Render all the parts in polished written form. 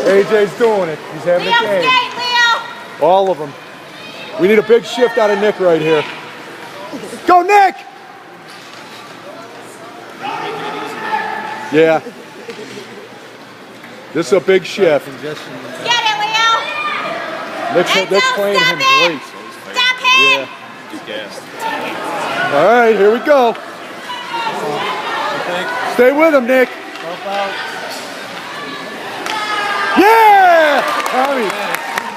AJ's doing it. He's having a game. Skate, Leo. All of them. We need a big shift out of Nick right here. Go, Nick! Yeah. This is a big shift. Get it, Leo. Nick's playing him great. Stop him. Yeah. All right, here we go. Stay with him, Nick. Yeah!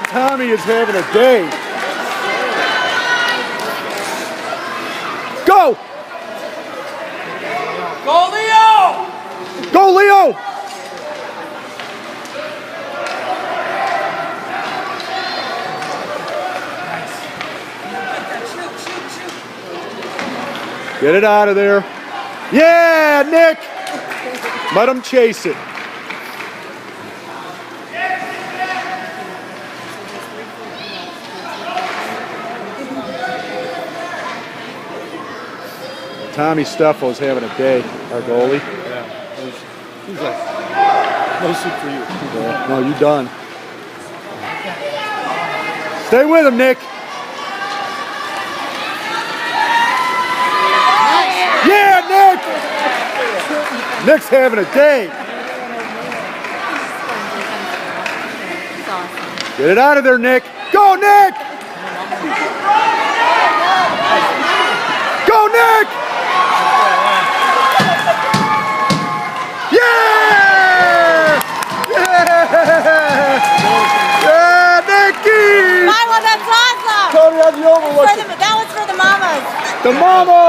Tommy is having a day. Go! Go, Leo! Go, Leo! Get it out of there. Yeah, Nick! Let him chase it. Tommy Steffo's having a day, our goalie. Yeah. He's like, no soup for you. Yeah, no, you done. Stay with him, Nick. Yeah, Nick! Nick's having a day. Get it out of there, Nick. Go, Nick! Go, Nick! Yeah! Yeah, Nicky! My one, that's awesome. Tony, how'd you overlook it? That was for the mamas. The mama!